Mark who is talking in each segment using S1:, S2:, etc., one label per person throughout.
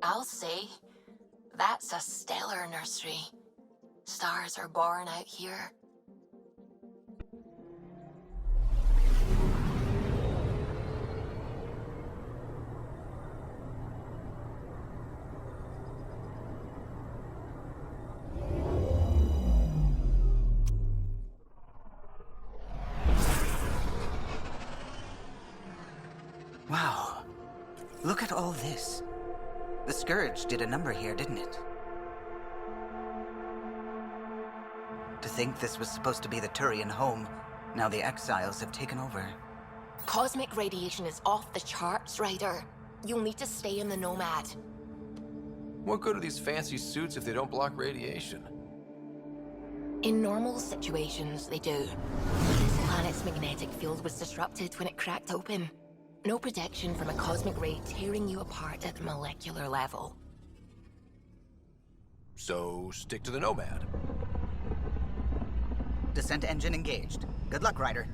S1: I'll say, that's a stellar nursery. Stars are born out here.
S2: Wow. Look at all this. The Scourge did a number here, didn't it? To think this was supposed to be the Turian home, now the Exiles have taken over.
S1: Cosmic radiation is off the charts, Ryder. You'll need to stay in the Nomad.
S3: What good are these fancy suits if they don't block radiation?
S1: In normal situations, they do. This planet's magnetic field was disrupted when it cracked open. No protection from a cosmic ray tearing you apart at the molecular level.
S3: So, stick to the Nomad.
S2: Descent engine engaged. Good luck, Ryder.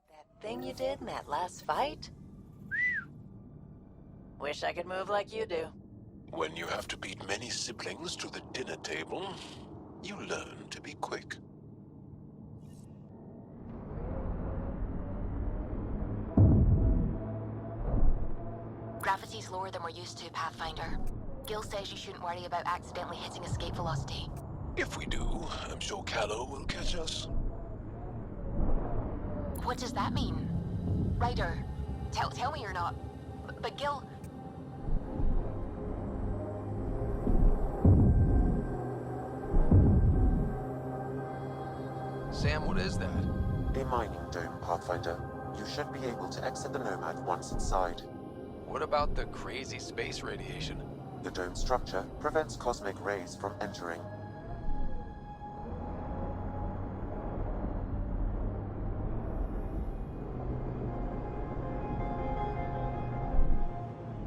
S4: That thing you did in that last fight? Wish I could move like you do.
S5: When you have to beat many siblings to the dinner table, you learn to be quick.
S1: Gravity's lower than we're used to, Pathfinder. Gil says you shouldn't worry about accidentally hitting escape velocity.
S5: If we do, I'm sure Callow will catch us.
S1: What does that mean? Ryder, tell me you're not. But Gil...
S3: Sam, what is that?
S6: A mining dome, Pathfinder. You should be able to exit the Nomad once inside.
S3: What about the crazy space radiation?
S6: The dome structure prevents cosmic rays from entering.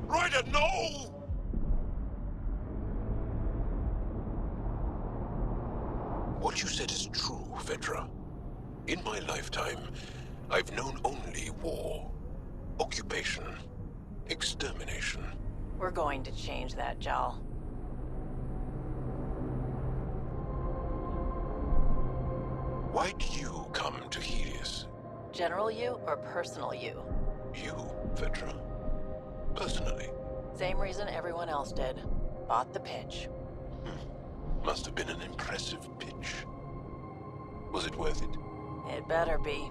S5: Ryder, no! What you said is true, Vedra. In my lifetime, I've known only war, occupation, extermination.
S4: We're going to change that, Jal.
S5: Why did you come to Helios?
S4: General you or personal you?
S5: You, Vedra. Personally.
S4: Same reason everyone else did. Bought the pitch.
S5: Must have been an impressive pitch. Was it worth it?
S4: It better be.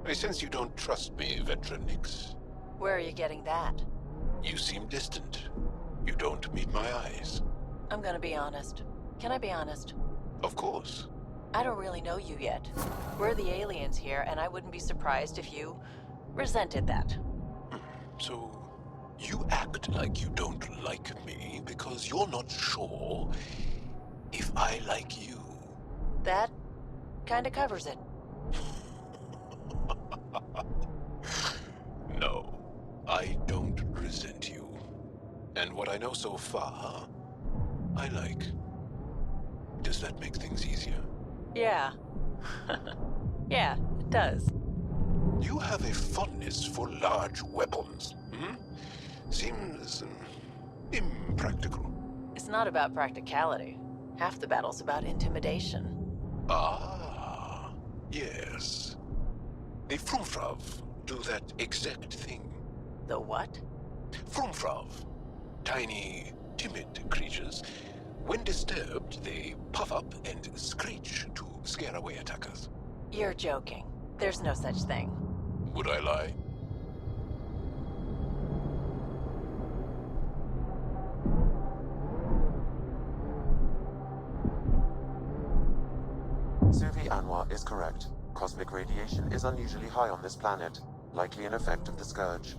S5: I sense you don't trust me, Vedra Nix.
S4: Where are you getting that?
S5: You seem distant. You don't meet my eyes.
S4: I'm gonna be honest. Can I be honest?
S5: Of course.
S4: I don't really know you yet. We're the aliens here, and I wouldn't be surprised if you resented that.
S5: So, you act like you don't like me because you're not sure if I like you.
S4: That kinda covers it.
S5: No, I don't resent you. And what I know so far, I like. Does that make things easier?
S4: Yeah. Yeah, it does.
S5: You have a fondness for large weapons, hmm? Seems impractical.
S4: It's not about practicality. Half the battle's about intimidation.
S5: Ah, yes. The Frumfrav do that exact thing.
S4: The what?
S5: Frumfrav. Tiny, timid creatures. When disturbed, they puff up and screech to scare away attackers.
S4: You're joking. There's no such thing.
S5: Would I lie?
S6: Suvi Anwar is correct. Cosmic radiation is unusually high on this planet, likely an effect of the Scourge.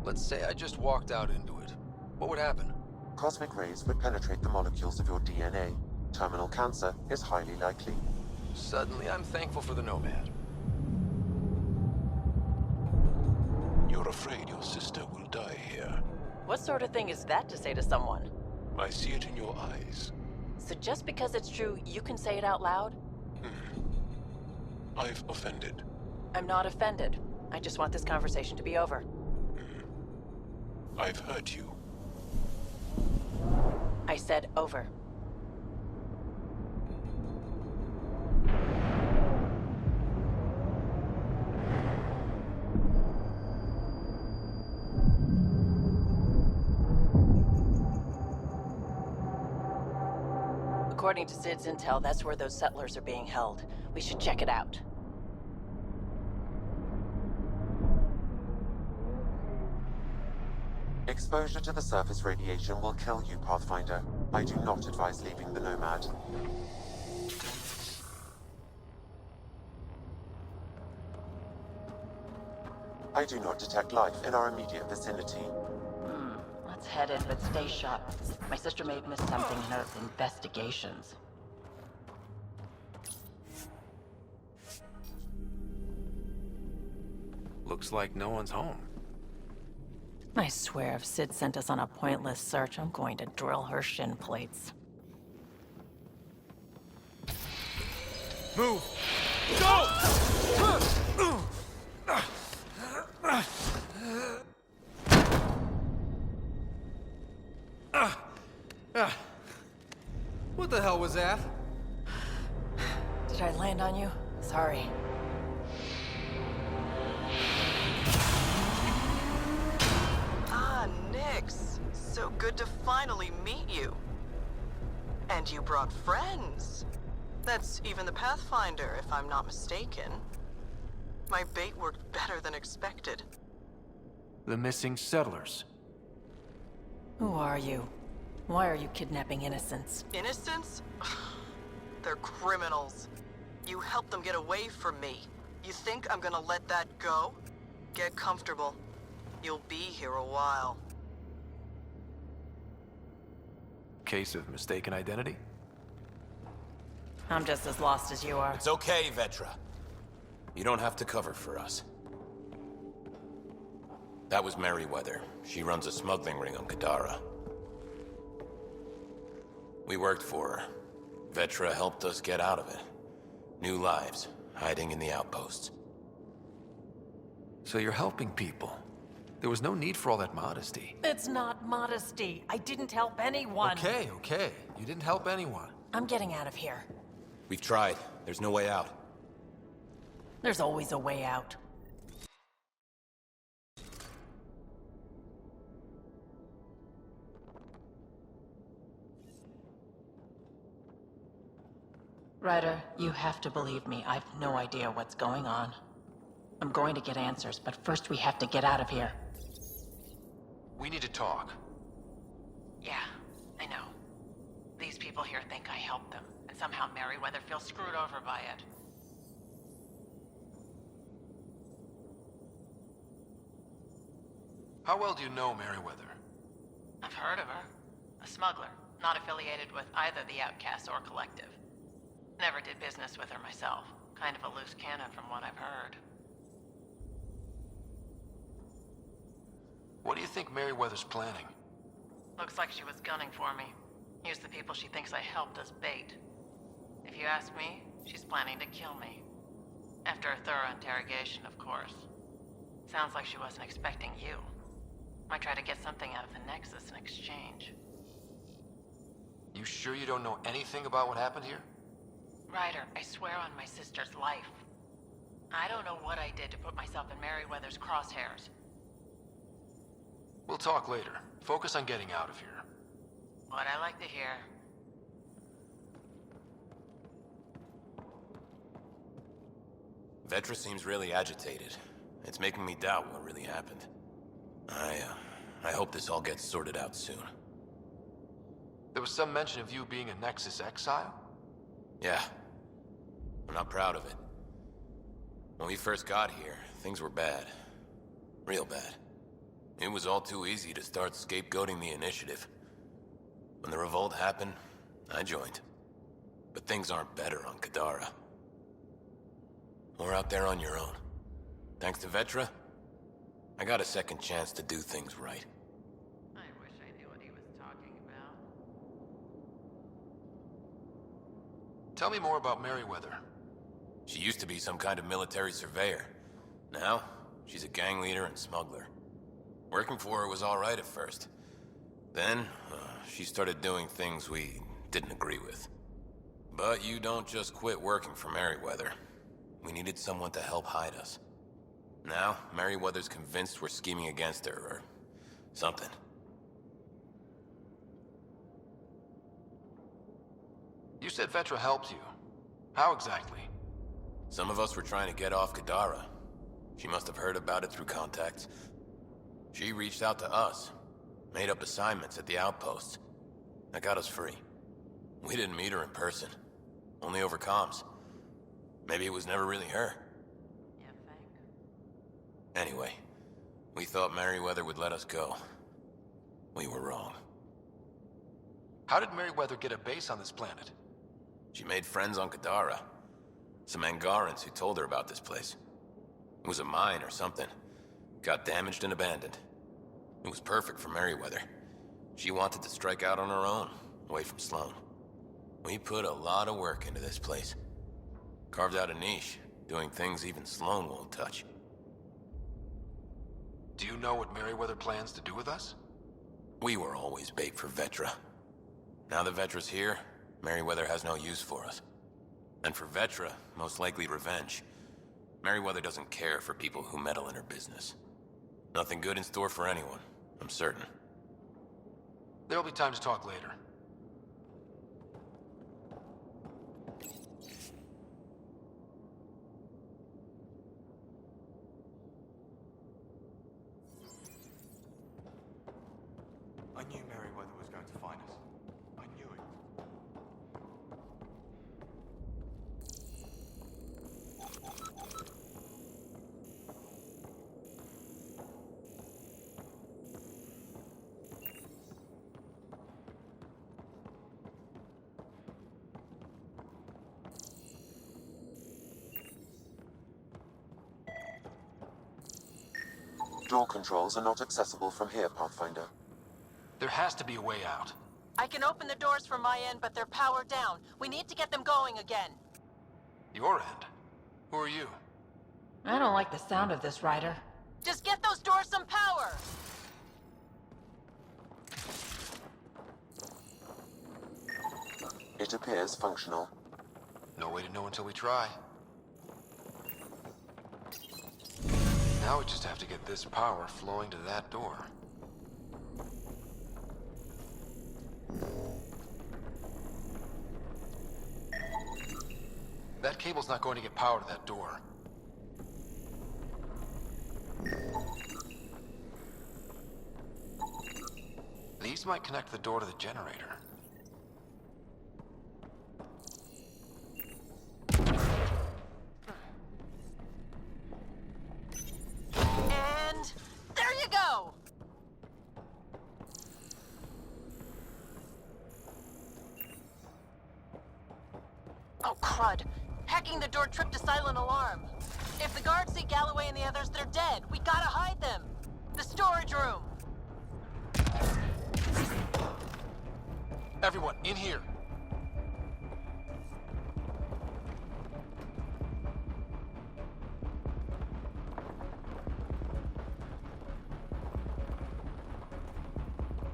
S3: Let's say I just walked out into it. What would happen?
S6: Cosmic rays would penetrate the molecules of your DNA. Terminal cancer is highly likely.
S3: Suddenly, I'm thankful for the Nomad.
S5: You're afraid yourself. sister will die here.
S4: What sort of thing is that to say to someone?
S5: I see it in your eyes.
S4: So just because it's true, you can say it out loud?
S5: I've offended.
S4: I'm not offended. I just want this conversation to be over.
S5: I've hurt you.
S4: I said over. According to Sid's intel, that's where those settlers are being held. We should check it out.
S6: Exposure to the surface radiation will kill you, Pathfinder. I do not advise leaving the Nomad. I do not detect life in our immediate vicinity.
S4: Let's head in, but stay sharp. My sister may have missed something in her investigations.
S3: Looks like no one's home.
S4: I swear if Sid sent us on a pointless search, I'm going to drill her shin plates.
S3: Move! Go! What the hell was that?
S4: Did I land on you? Sorry.
S7: Ah, Nix. So good to finally meet you. And you brought friends. That's even the Pathfinder, if I'm not mistaken. My bait worked better than expected.
S3: The missing settlers.
S4: Who are you? Why are you kidnapping innocents?
S7: Innocents? They're criminals. You helped them get away from me. You think I'm gonna let that go? Get comfortable. You'll be here a while.
S3: Case of mistaken identity?
S4: I'm just as lost as you are.
S8: It's okay, Vetra. You don't have to cover for us. That was Merryweather. She runs a smuggling ring on Kadara. We worked for her. Vetra helped us get out of it. New lives, hiding in the outposts.
S3: So you're helping people. There was no need for all that modesty.
S4: It's not modesty. I didn't help anyone.
S3: Okay. You didn't help anyone.
S4: I'm getting out of here.
S8: We've tried. There's no way out.
S4: There's always a way out. Ryder, you have to believe me. I've no idea what's going on. I'm going to get answers, but first we have to get out of here.
S3: We need to talk.
S4: Yeah, I know. These people here think I helped them, and somehow Merryweather feels screwed over by it.
S3: How well do you know Merryweather?
S4: I've heard of her. A smuggler, not affiliated with either the Outcasts or Collective. Never did business with her myself. Kind of a loose cannon from what I've heard.
S3: What do you think Merryweather's planning?
S4: Looks like she was gunning for me. Used the people she thinks I helped as bait. If you ask me, she's planning to kill me. After a thorough interrogation, of course. Sounds like she wasn't expecting you. Might try to get something out of the Nexus in exchange.
S3: You sure you don't know anything about what happened here?
S4: Ryder, I swear on my sister's life. I don't know what I did to put myself in Merryweather's crosshairs.
S3: We'll talk later. Focus on getting out of here.
S4: What I like to hear.
S8: Vetra seems really agitated. It's making me doubt what really happened. I hope this all gets sorted out soon.
S3: There was some mention of you being a Nexus exile?
S8: Yeah. I'm not proud of it. When we first got here, things were bad. Real bad. It was all too easy to start scapegoating the initiative. When the revolt happened, I joined. But things aren't better on Kadara. Or out there on your own. Thanks to Vetra, I got a second chance to do things right.
S4: I wish I knew what he was talking about.
S3: Tell me more about Merryweather.
S8: She used to be some kind of military surveyor. Now, she's a gang leader and smuggler. Working for her was all right at first. Then, she started doing things we didn't agree with. But you don't just quit working for Merryweather. We needed someone to help hide us. Now, Merryweather's convinced we're scheming against her, or something.
S3: You said Vetra helped you. How exactly?
S8: Some of us were trying to get off Kadara. She must have heard about it through contacts. She reached out to us, made up assignments at the outposts. That got us free. We didn't meet her in person, only over comms. Maybe it was never really her.
S4: You think?
S8: Anyway, we thought Merryweather would let us go. We were wrong.
S3: How did Merryweather get a base on this planet?
S8: She made friends on Kadara. Some Angarans who told her about this place. It was a mine or something. Got damaged and abandoned. It was perfect for Merryweather. She wanted to strike out on her own, away from Sloan. We put a lot of work into this place. Carved out a niche, doing things even Sloan won't touch.
S3: Do you know what Merryweather plans to do with us?
S8: We were always bait for Vetra. Now that Vetra's here, Merryweather has no use for us. And for Vetra, most likely revenge. Merryweather doesn't care for people who meddle in her business. Nothing good in store for anyone, I'm certain.
S3: There'll be time to talk later.
S9: I knew Merryweather was going to find us. I knew it.
S6: Door controls are not accessible from here, Pathfinder.
S3: There has to be a way out.
S7: I can open the doors from my end, but they're powered down. We need to get them going again.
S3: Your end? Who are you?
S4: I don't like the sound of this, Ryder.
S7: Just get those doors some power!
S6: It appears functional.
S3: No way to know until we try. Now we just have to get this power flowing to that door. That cable's not going to get power to that door. These might connect the door to the generator.
S7: And there you go! Oh, crud. Hacking the door tripped a silent alarm. If the guards see Galloway and the others, they're dead. We gotta hide them. The storage room.
S3: Everyone, in here!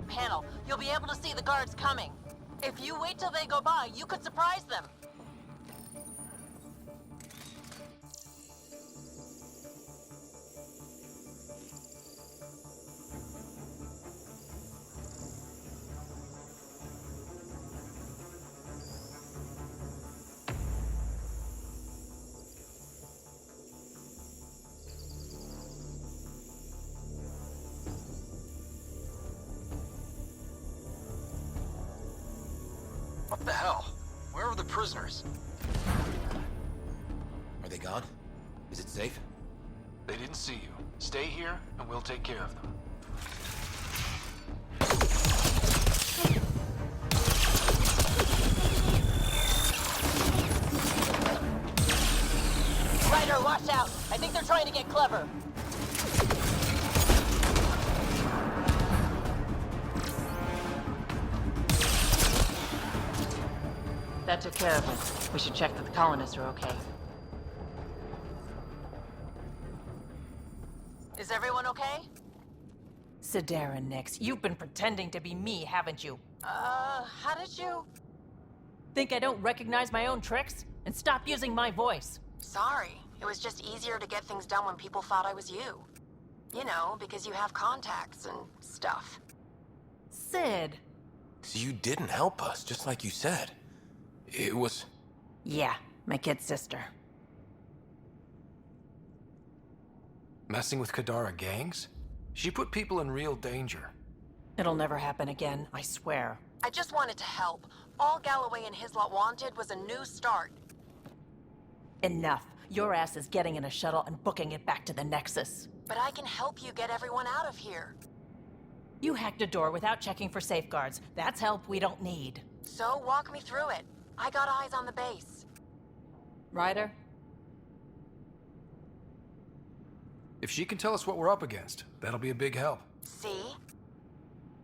S7: Panel, you'll be able to see the guards coming. If you wait till they go by, you could surprise them.
S3: What the hell? Where are the prisoners?
S8: Are they gone? Is it safe?
S3: They didn't see you. Stay here, and we'll take care of them.
S7: Ryder, watch out! I think they're trying to get clever.
S4: That took care of it. We should check that the colonists are okay.
S7: Is everyone okay?
S4: Sidera, Nix, you've been pretending to be me, haven't you?
S7: How did you...
S4: Think I don't recognize my own tricks? And stop using my voice.
S1: Sorry. It was just easier to get things done when people thought I was you. You know, because you have contacts and stuff.
S4: Sid.
S8: So you didn't help us, just like you said. It was...
S4: Yeah, my kid sister.
S3: Messing with Kadara gangs? She put people in real danger.
S4: It'll never happen again, I swear.
S1: I just wanted to help. All Galloway and his lot wanted was a new start.
S4: Enough. Your ass is getting in a shuttle and booking it back to the Nexus.
S1: But I can help you get everyone out of here.
S4: You hacked a door without checking for safeguards. That's help we don't need.
S1: So walk me through it. I got eyes on the base.
S4: Ryder?
S3: If she can tell us what we're up against, that'll be a big help.
S1: See?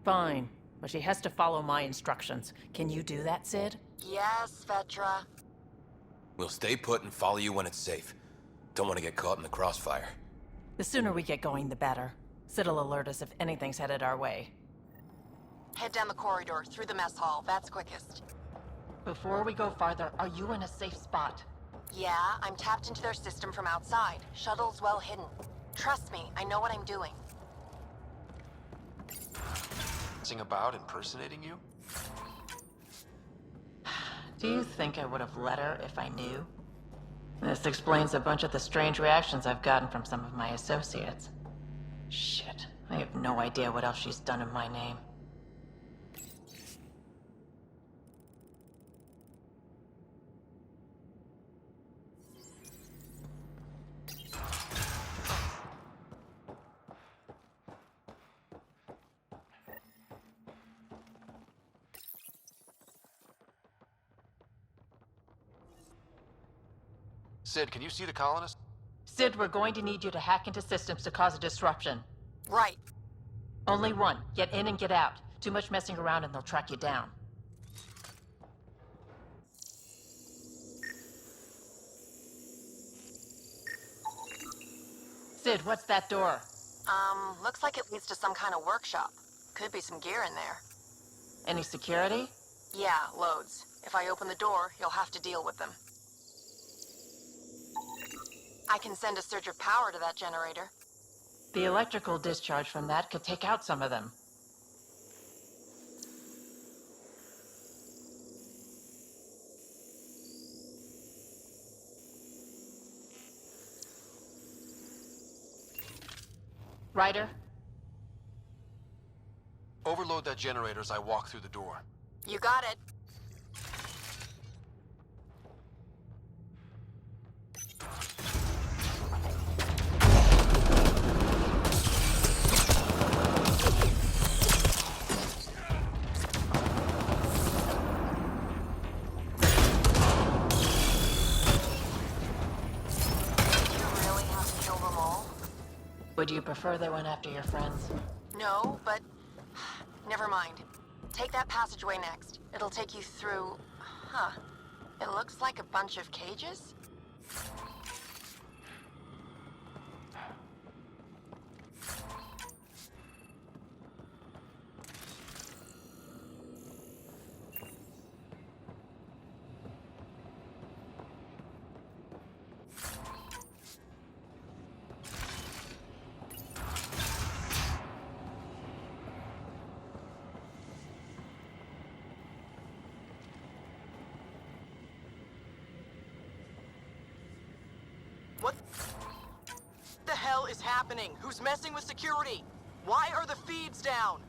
S4: Fine, but she has to follow my instructions. Can you do that, Sid?
S1: Yes, Vetra.
S8: We'll stay put and follow you when it's safe. Don't want to get caught in the crossfire.
S4: The sooner we get going, the better. Sid'll alert us if anything's headed our way.
S1: Head down the corridor, through the mess hall. That's quickest.
S4: Before we go farther, are you in a safe spot?
S1: Yeah, I'm tapped into their system from outside. Shuttle's well hidden. Trust me, I know what I'm doing.
S3: Sing about impersonating you?
S4: Do you think I would have let her if I knew? This explains a bunch of the strange reactions I've gotten from some of my associates. Shit, I have no idea what else she's done in my name.
S3: Sid, can you see the colonists?
S4: Sid, we're going to need you to hack into systems to cause a disruption.
S1: Right.
S4: Only one. Get in and get out. Too much messing around and they'll track you down. Sid, what's that door?
S1: Looks like it leads to some kind of workshop. Could be some gear in there.
S4: Any security?
S1: Yeah, loads. If I open the door, you'll have to deal with them. I can send a surge of power to that generator.
S4: The electrical discharge from that could take out some of them. Ryder?
S3: Overload that generator as I walk through the door.
S1: You got it.
S4: Would you prefer they went after your friends?
S1: No, but... Never mind. Take that passageway next. It'll take you through... Huh. It looks like a bunch of cages?
S7: What the hell is happening? Who's messing with security? Why are the feeds down?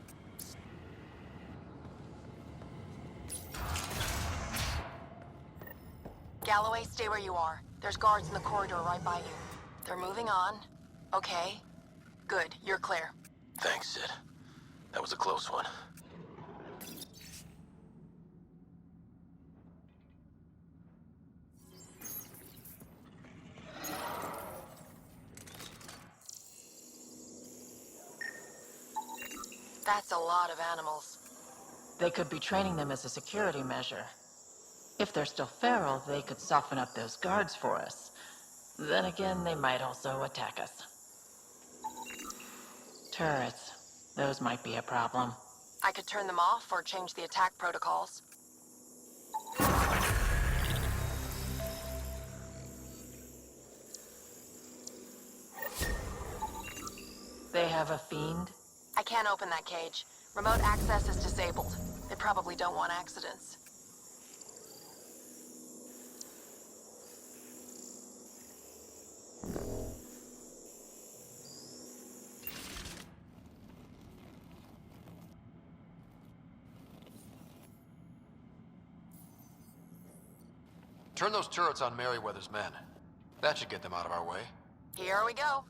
S1: Galloway, stay where you are. There's guards in the corridor right by you. They're moving on. Okay. Good, you're clear.
S8: Thanks, Sid. That was a close one.
S1: That's a lot of animals.
S4: They could be training them as a security measure. If they're still feral, they could soften up those guards for us. Then again, they might also attack us. Turrets. Those might be a problem.
S1: I could turn them off or change the attack protocols.
S4: They have a fiend?
S1: I can't open that cage. Remote access is disabled. They probably don't want accidents.
S3: Turn those turrets on Merryweather's men. That should get them out of our way.
S1: Here we go.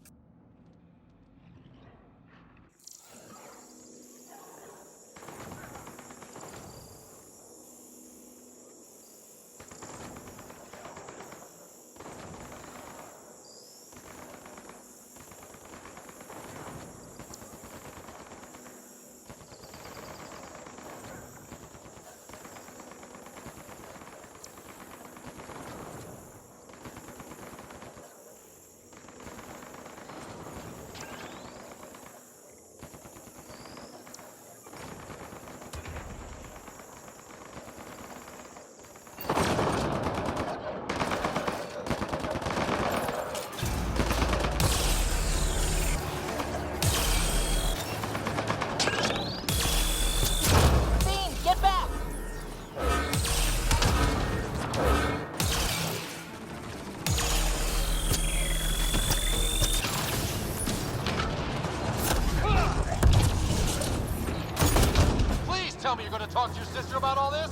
S3: Tell me you're gonna talk to your sister about all this?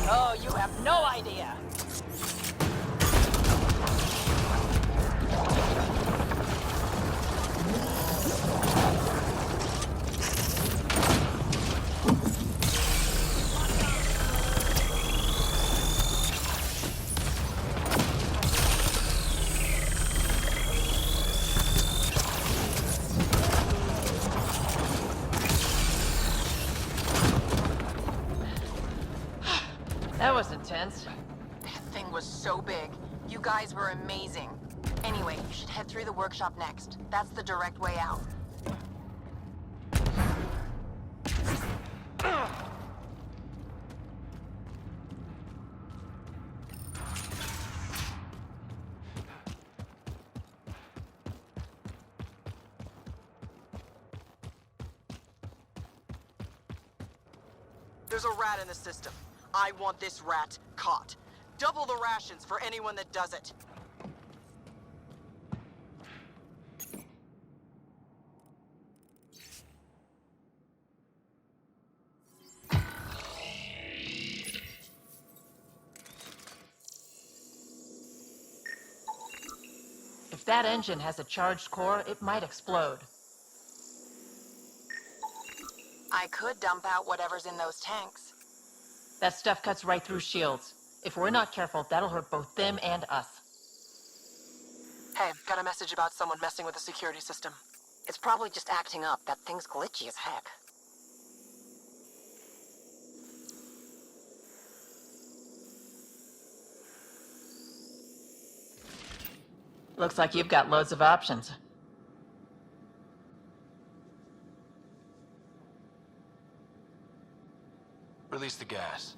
S4: Oh, you have no idea. That was intense.
S1: That thing was so big. You guys were amazing. Anyway, you should head through the workshop next. That's the direct way out.
S7: There's a rat in the system. I want this rat caught. Double the rations for anyone that does it.
S4: If that engine has a charged core, it might explode.
S1: I could dump out whatever's in those tanks.
S4: That stuff cuts right through shields. If we're not careful, that'll hurt both them and us.
S7: Hey, got a message about someone messing with the security system.
S1: It's probably just acting up. That thing's glitchy as heck.
S4: Looks like you've got loads of options.
S3: Release the gas.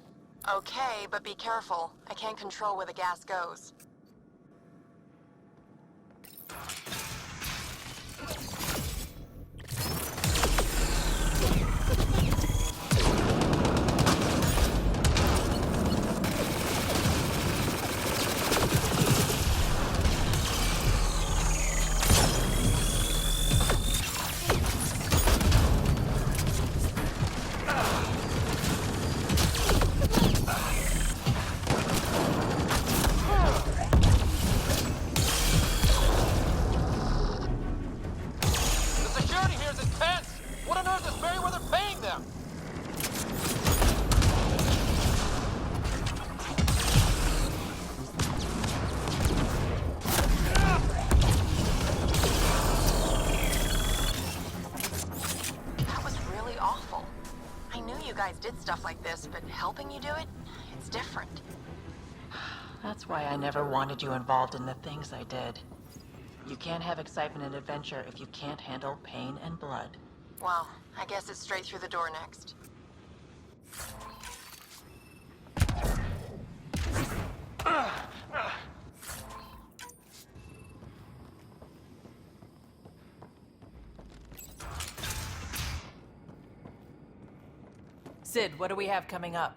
S1: Okay, but be careful. I can't control where the gas goes. Did stuff like this, but helping you do it? It's
S7: It's different.
S4: That's why I never wanted you involved in the things I did. You can't have excitement and adventure if you can't handle pain and blood.
S7: Well, I guess it's straight through the door next.
S4: Sid, what do we have coming up?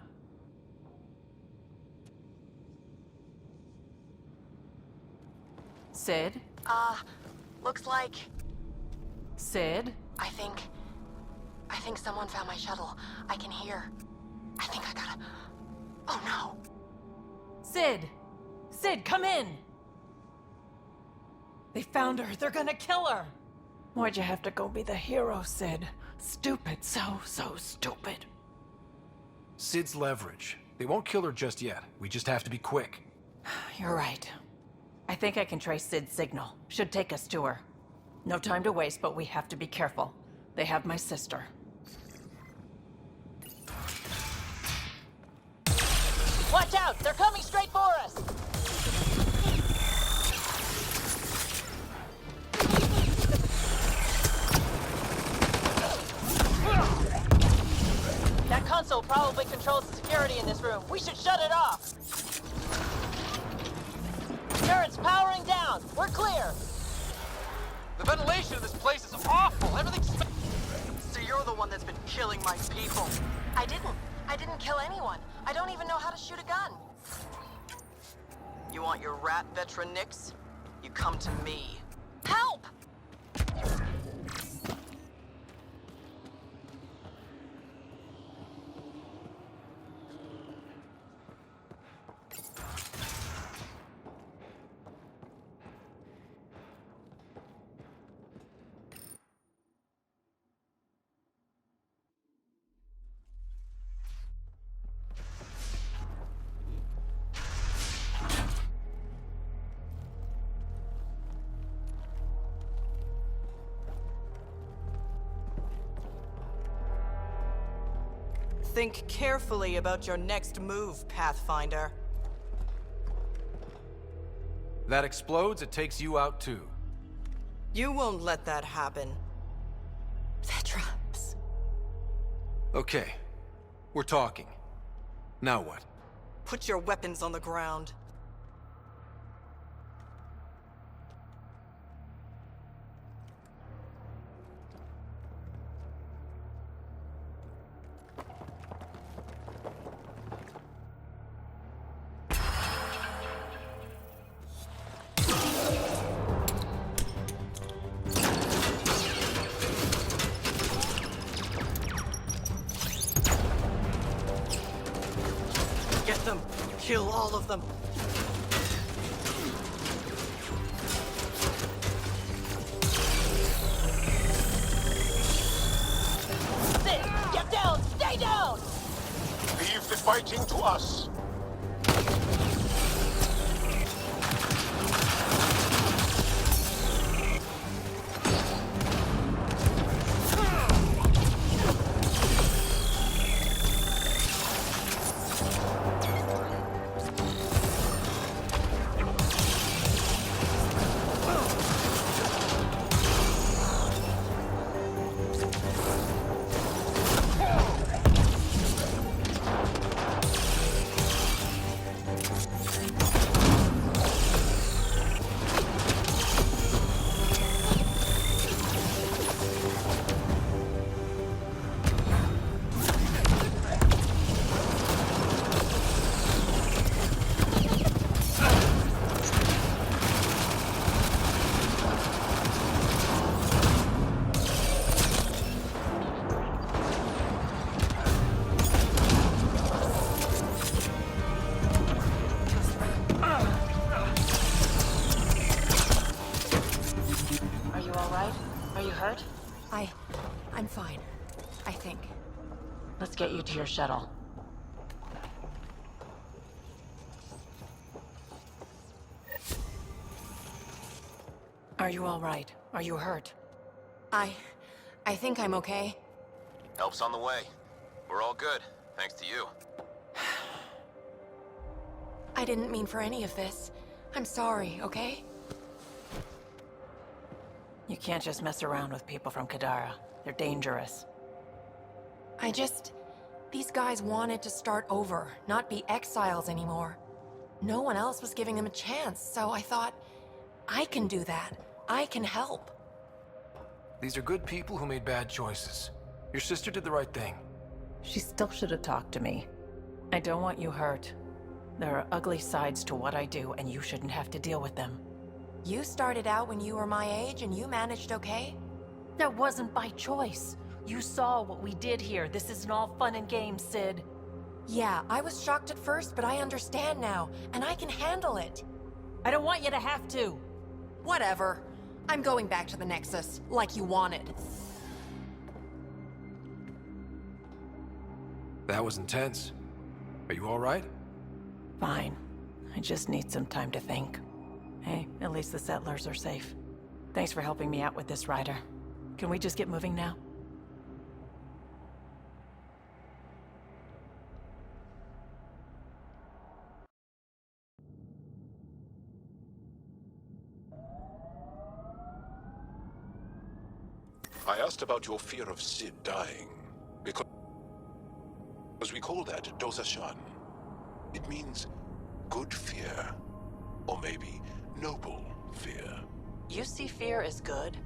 S4: Sid?
S7: Looks like...
S4: Sid?
S7: I think someone found my shuttle. I can hear. I think I gotta... Oh no!
S4: Sid! Sid, come in! They found her. They're gonna kill her! Why'd you have to go be the hero, Sid? Stupid. So stupid.
S3: Sid's leverage. They won't kill her just yet. We just have to be quick.
S4: You're right. I think I can trace Sid's signal. Should take us to her. No time to waste, but we have to be careful. They have my sister. Watch out! They're coming straight for us! That console probably controls the security in this room. We should shut it off! Turrets powering down! We're clear!
S10: The ventilation of this place is awful! Everything's...
S7: So you're the one that's been killing my people. I didn't kill anyone. I don't even know how to shoot a gun. You want your rat veteran nicks? You come to me. Help! Think carefully about your next move, Pathfinder.
S3: That explodes, it takes you out too.
S7: You won't let that happen. That drops.
S3: Okay. We're talking. Now what?
S7: Put your weapons on the ground. Get them! Kill all of them!
S4: Sid, get down! Stay down!
S5: Leave the fighting to us.
S1: I'm fine. I think.
S4: Let's get you to your shuttle. Are you all right? Are you hurt?
S1: I think I'm okay.
S8: Help's on the way. We're all good, thanks to you.
S1: I didn't mean for any of this. I'm sorry, okay?
S7: You can't just mess around with people from Kadara. They're dangerous.
S1: These guys wanted to start over, not be exiles anymore. No one else was giving them a chance, so I thought, I can do that. I can help.
S3: These are good people who made bad choices. Your sister did the right thing.
S7: She still should have talked to me. I don't want you hurt. There are ugly sides to what I do, and you shouldn't have to deal with them.
S1: You started out when you were my age and you managed okay?
S7: That wasn't by choice. You saw what we did here. This isn't all fun and games, Sid.
S1: Yeah, I was shocked at first, but I understand now, and I can handle it.
S7: I don't want you to have to.
S1: Whatever. I'm going back to the Nexus, like you wanted.
S3: That was intense. Are you all right?
S7: Fine. I just need some time to think. Hey, at least the settlers are safe. Thanks for helping me out with this, Ryder. Can we just get moving now?
S5: I asked about your fear of Sid dying, because we call that Dosashan. It means good fear, or maybe noble fear.
S7: You see fear as good?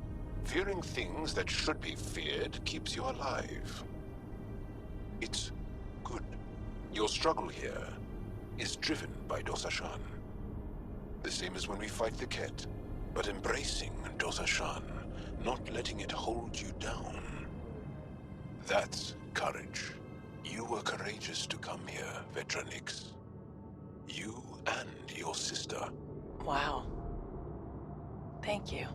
S5: Fearing things that should be feared keeps you alive. It's good. Your struggle here is driven by Dosashan. The same as when we fight the Ket, but embracing Dosashan, not letting it hold you down. That's courage. You were courageous to come here, Vetranix. You and your sister.
S7: Wow. Thank you.